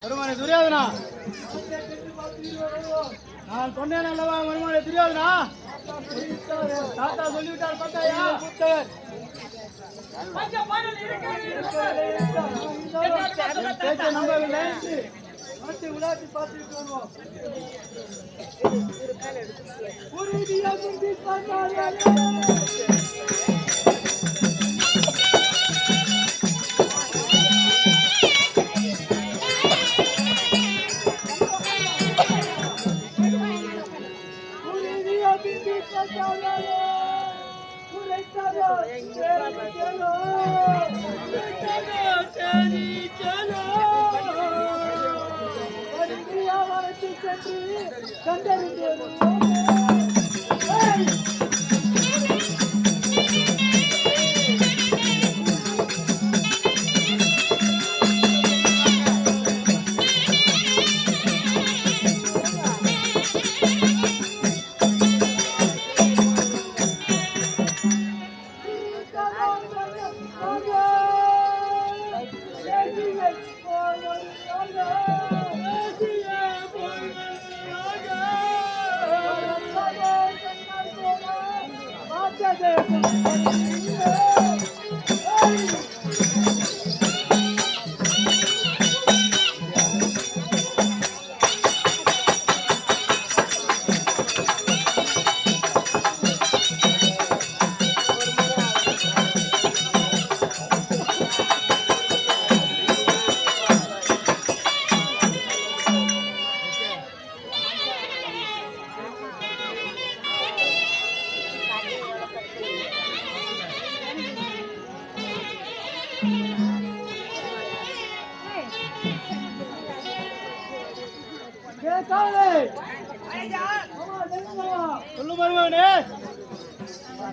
வருமானே துரியோதனா, நான் சொன்னேன் அல்லவா வருமானே துரியோதனா, தாத்தா சொல்லிவிட்டார் பார்த்தாயா? பேச்சை நம்பவில்லை, நாட்டை உலாட்டி பார்த்துட்டு வருவோம்.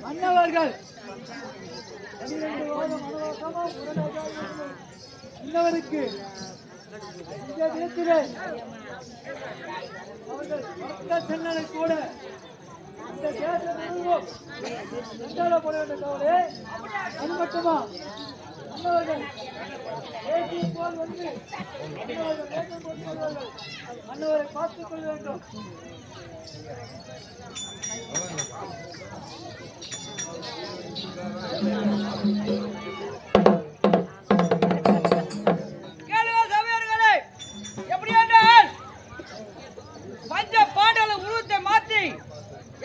மன்னவர்கள் இன்னவருக்கு இந்த தினத்திலே அவர்கள் சென்னலை கூட இந்த தேசம் போட வேண்டும் கவலை. அது மட்டுமா மன்னவர்கள் போல் வந்து மன்னவரை பார்த்துக் கொள்ள வேண்டும். பஞ்ச பாண்டல உருவத்தை மாற்றி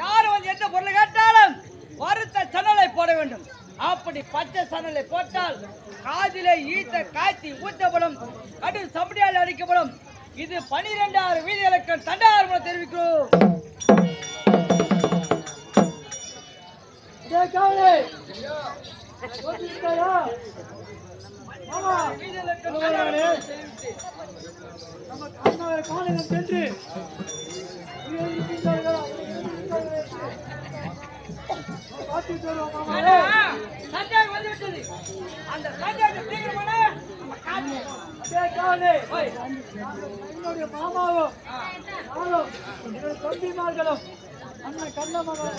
யார் வந்து எந்த பொருளை கேட்டாலும் வருத்த சணலை போட வேண்டும். அப்படி பச்சை சணலை போட்டால் காதிலே ஈட்ட காய்ச்சி ஊற்றப்படும், கடும் சம்படியால் அடிக்கப்படும். இது 12,000 வீதி இலக்கம் தண்டாரம் தெரிவிக்கிறோம். சென்று அந்த என்னுடைய மாமாவும் தம்பிமார்களும் அண்ணன் கண்ணமகன்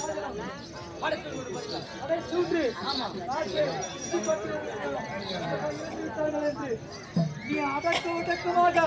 சூட்டு நீ அதற்கு உடக்கமாக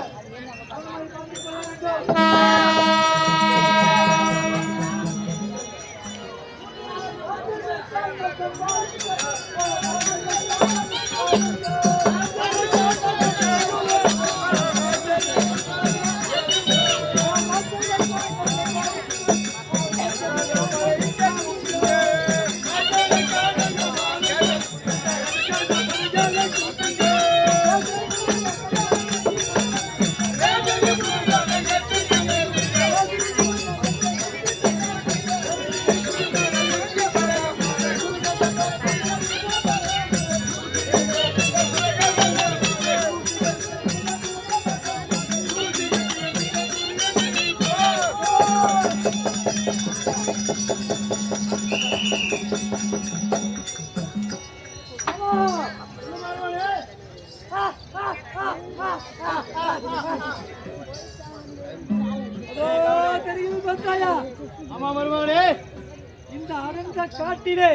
இந்த அடர்ந்த காட்டிலே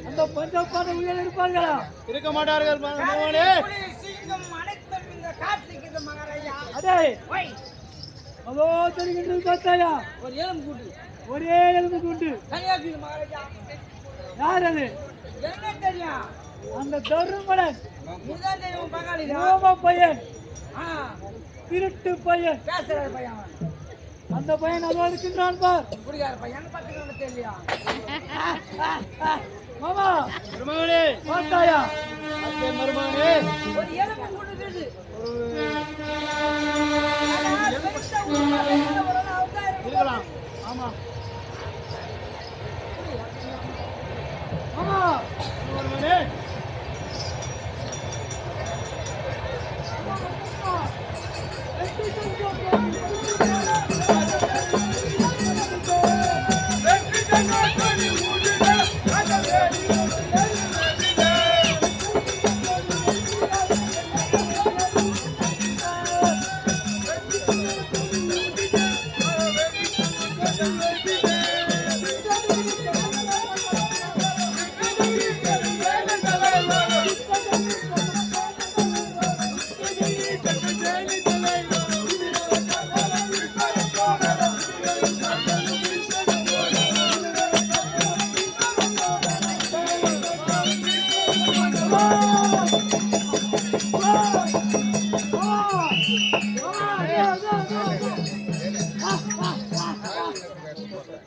அந்த பஞ்சப்பான உயிர் இருப்பார்களா? இருக்க மாட்டார்கள். இந்த காட்டுக்கு மகாராஜா அடே போய் அதோ தெரிகின்றது பார்த்தாயா ஒரு எலும்பு கூட்டு ஒரே எலும்பு குண்டு கன்னியாகுமரி மகாராஜா யார் அது என்ன தெரியும் அந்த தருமணன் நீதான் தெரியும் பங்காளி ரோம பையன் ஆ திருட்டு பையன் பேசுற பையன் அவன். அந்த பையன் அதோ இருக்கின்றான் பார் குடிகார பையன் பார்த்துக்கணும் தெரியலையா மாமா மருமகனே பார்த்தாயா அத்தை மருமகனே ஒரு எலும்பு கூட்டுது இருக்கலாம் ஆமா மாமா மருமகனே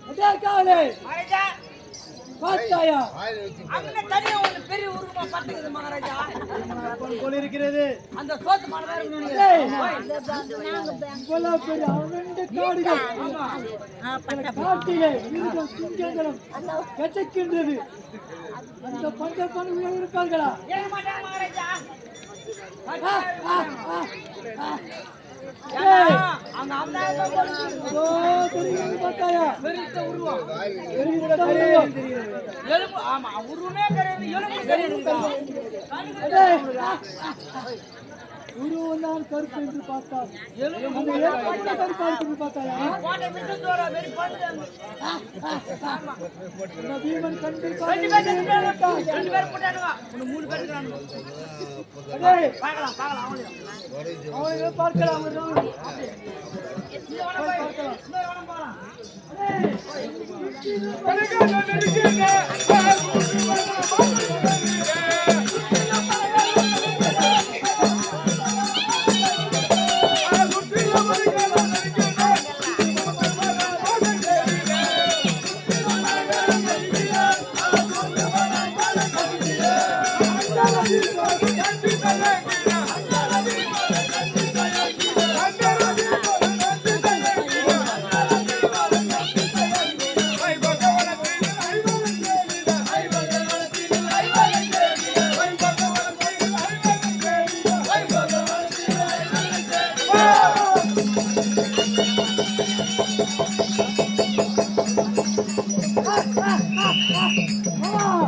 மகாராஜா பார்த்தாயா அங்க தனியா ஒண்ணு பெரிய உருவமா பார்த்துக்குது மகாராஜா போல் இருக்கிறது அந்த சோத்து மனதா ஏய். இருக்கணும் இவ்வளவு பெரிய அவண்டு காடுகள் அந்த காட்டிலே மிருகம் சிங்கங்களும் கச்சக்கின்றது அந்த பஞ்ச பணிகள் இருப்பார்களா ஏன் மாட்டாங்க மகாராஜா ஏய். அவங்க அவதாரம் அதோ தெரிகிறது பார்த்தாயா பெருத்த உருவம் தெரிகிற உருவம். எலும்பு ஆமா உருவமே கிடையாது எலும்பு கிடையாது ஏய். உருவம் தான் கருப்பு என்று பார்த்தால் அந்த ஏற்பட்ட கருப்பா இருக்கு பார்த்தாயா கோட்டை விட்டு தூரம் வெறி பண்ணுறாங்க இந்த பீமன் கண்டு ரெண்டு பேர் போட்டானுங்க இன்னும் 3 பேர் இருக்கானுங்க அடே பார்க்கலாம் அவங்களையும் அவனை பார்க்கலாம் அவர்கள் இன்னொரு போலாம்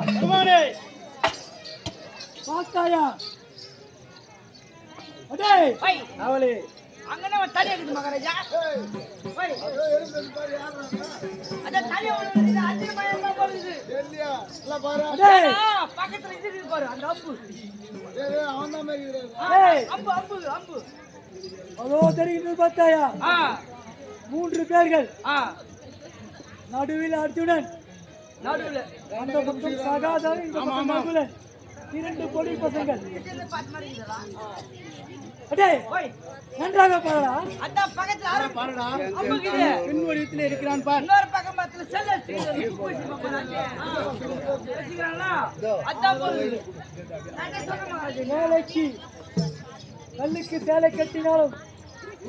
மருமகனே பார்த்தாயா அடே போய் அவளே அங்கனே ஒரு தலை இருக்குது மகாராஜா போய் அத தலை ஒண்ணு அஞ்சு மயமா போகுது அடே பக்கத்துல இது இருக்கு பாரு அந்த அம்பு ஏய். அம்பு அம்பு அம்பு அதோ தெரிகிறது பார்த்தாயா ஆ 3 பேர்கள் ஆ நடுவில் அர்ஜுனன் நடுவுல அந்த பக்கம் சகாதேவன் இந்த பக்கம் நகுலன் 2 பொடி பசங்கள் இதுல பாத்து மாட்டீங்களா அடே போய் நன்றாக பாருடா அந்த பக்கத்துல ஆறு பாருடா அம்புக்குது பின் வடிவத்தில் இருக்கிறான் பார் இன்னொரு பக்கம் பக்கத்துல செல்ல வச்சுக்கிறாங்களா அதான் போகுது நான் சொல்ல மகாராஜா வேலைக்கு கல்லுக்கு சேலை கட்டினாலும்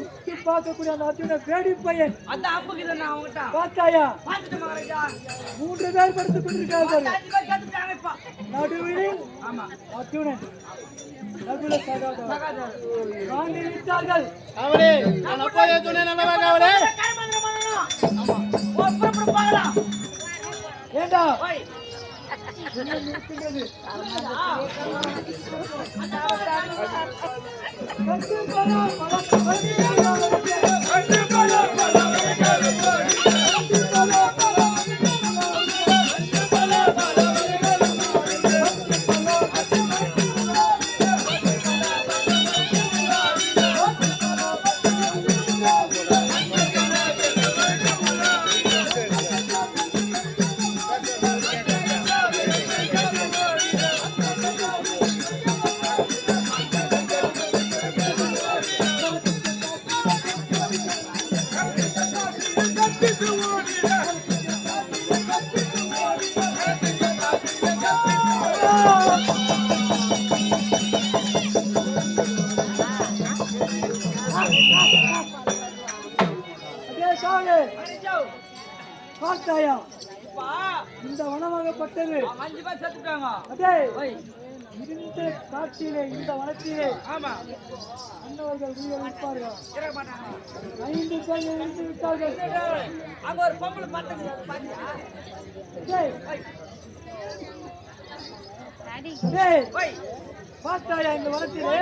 உத்து பார்க்கக்கூடிய அந்த அர்ஜுனன் வேடி பையன் அதான் அம்புக்குது நான் அவங்ககிட்ட பார்த்தாயா பார்த்துட்டு மகாராஜா 3 பேர் படுத்துக் கொண்டிருக்கிறார்கள் 5 பேர் கத்துட்டாங்க இப்ப நடுவில் ஆமா அர்ஜுனன் நகுல சகாதேவன் சகாதேவன் வாங்கி விட்டார்கள் அவளே நான் அப்போதே சொன்னேன் நல்லவா அவளே கைமந்திரம் பண்ணணும் ஆமா புறப்பட பார்க்கலாம் ஏண்டா போய் என்ன நிறுத்துகிறது? பார்த்தாயா இப்பா இந்த வனமாகப்பட்டது 5 பேர் செத்துட்டாங்க. அதே ஓய் இந்த காட்சியிலே இந்த வனத்திலே ஆமா அன்னவர்கள் உயிர் வைப்பார்கள். இருக்க மாட்டாங்க. 5 பேர் இருந்து விட்டார்கள். அங்க ஒரு பொம்பளை பாத்துக்கு பாத்தியா? டேய், ஓய் டேய், ஓய் பார்த்தாயா இந்த வனத்திலே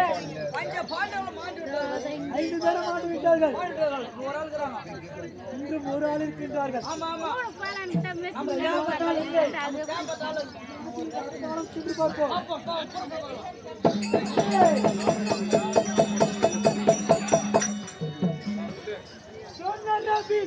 பஞ்ச பாண்டவங்க மாண்டு விட்டாங்க. 5 பேர் மாண்டு விட்டார்கள். ஒரு ஆள் இருக்கிறாங்க. இன்றும் ஒரு ஆள் இருக்கின்றார்கள். ஆமா ஆமா நம்ம ஞாபகத்தால் இல்லை. கேப்பதாலும் அடுத்தாலும் சென்று பார்ப்போம். அப்பா டேய். சொன்ன நபி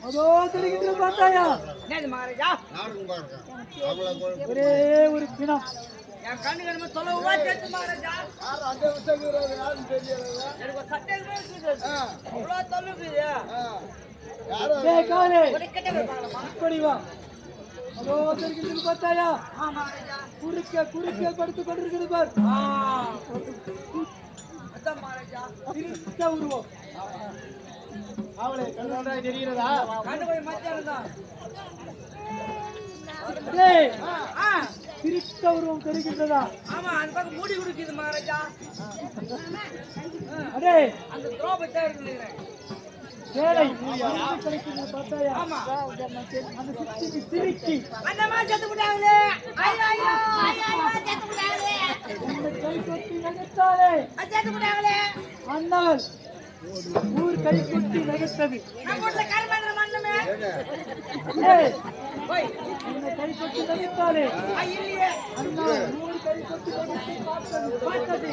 அதோ தெரிகின்ற பார்த்தாயா என்னது மகாராஜா? ஒரே ஒரு பிணம். என் கண்ணு கண்ணு தொலைவா கேட்டு மகாராஜா. எனக்கு ஒரு சட்டை இருக்குது. அவ்வளோ தொல்லுக்குது. டேய் காலே, ஒரு கிட்ட போய் பார்க்கலாமா? இப்படி வா. அதோ தெரிகின்ற பார்த்தாயா ஆ மகாராஜா. குறுக்க படுத்துக் கொண்டிருக்கிறது பார். அதான் மகாராஜா. திருத்த உருவம். அவளை கண்ணாண்டாய் தெரிகிறதா? கண்ணு போய் மத்தியானம் தான். டேய், ஆ திருத்த உருவம் தெரிகின்றதா? ஆமா அந்த பக்கம் மூடி குடிக்குது மகாராஜா. அடே அந்த திரௌபதி இருக்கிறேன். வேலை கிடைக்கின்ற பார்த்தாயா ஆமா. அந்த சிரிக்கி சிரிக்கி அந்த மாதிரி செத்து விட்டாங்களே. ஐயோ ஐயோ ஐயோ செத்து விட்டாங்களே. இந்த கை கொட்டி நகைத்தாலே செத்து விட்டாங்களே. அண்ணவள் ஊர் கை கொட்டி நகைத்தது. நம்ம வீட்டுல கருமேந்திர மண்ணுமே. ஏய், ஓய் இந்த கை கொட்டி நகைத்தாலே இல்லையே. அண்ணவள் ஊர் கை கொட்டி நகைத்து பார்த்தது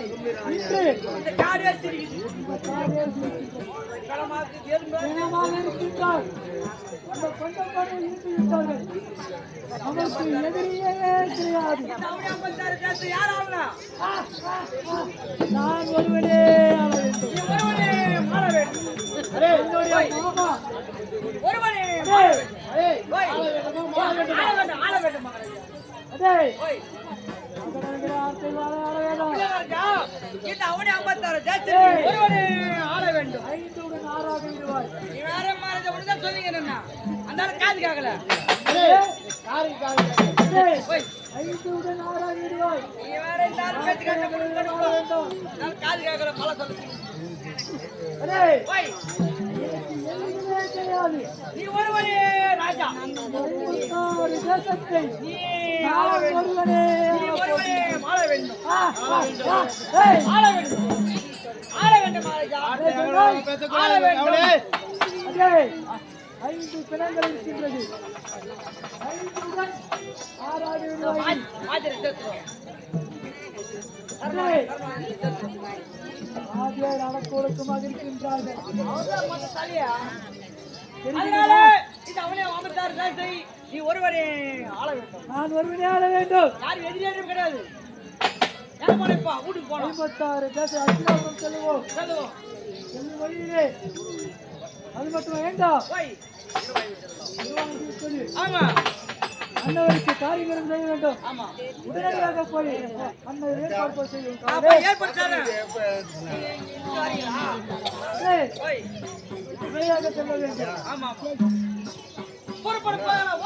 இன்று இந்த காடு வச்சிருக்குது. இந்த காடே சிரிக்கின்றது. களமாக்கு எறும்பு. தினமாக இருக்கின்றார். அந்த கொண்டப்பாடு இருந்து விட்டார்கள். நமக்கு எதிரியே கிடையாது. தவணை 56 பேச யார் ஆகணும்? நான் ஒருவனே ஆள வேண்டும். ஒருவனே ஆள வேண்டும். என்னுடைய மாமா ஒருவனே டேய், ஓய் ஆள வேண்டும் மகாராஜா. அதே ஓய் ஆர்த்தை வாழ ஆள வேண்டும். மகாராஜா இந்த அவனே 56 ஜாஸ்தி ஒருவனே ஆள வேண்டும். 5 உடன் 6 விடுவாய். நீ வேற மகாராஜா உடனே சொல்லுங்க என்ன அந்த ஆளு காது கேட்கல. யாருக்கு காது? டேய், ஓய் 5 உடன் 6 விடுவாய். நீ வேற இந்த ஆளு பேச்சு கேட்க ஆள வேண்டும். நான் காது கேட்கல பல சொல்லுங்க. அதே ஓய் எதுவுமே கிடையாது. நீ ஒருவனே ராஜா. 56 தேசத்தை நீ ஆள நான் வேண்டும். ஒருவனே நீ ஒருவனே ஆள வேண்டும். ஏய், ஆள வேண்டும். ஆள வேண்டும் மகாராஜா. ஆள வேண்டும். அவளே அதே 5 பிணங்கள் இருக்கின்றது. 5 உடன் 6 விடுவாய். ஆஜரை சேர்த்துக்கோ. அதே ஆகியோர் அடக்கொடுக்கமாக இருக்கின்றார்கள். அவர்தான் மொத்த தலையா. தெரிகிறதா? அதனால இது அவனே 56 ஜாஸ்தி நீ ஒருவனே ஆள வேண்டும். நான் ஒருவனே ஆள வேண்டும். யாரும் எதிரியும் கிடையாது. யார் போனப்பா வீட்டுக்கு போனோம் 56 தேச அத்தியாவரம் செல்வோம். சொல்லுவோம். செல்லும் வழியிலே அது மட்டும் வேண்டாம். போய் நிர்வாகத்தில் சொல்லி ஆமா அன்னவருக்கு காரியங்களும் செய்ய வேண்டும். ஆமா உடனடியாக போய் அன்னை ஏற்பாடு செய்யும். அப்ப ஏற்படுத்தாரு. போய் உடனடியாக செல்ல வேண்டும். ஆமா புறப்பட போகலாம்.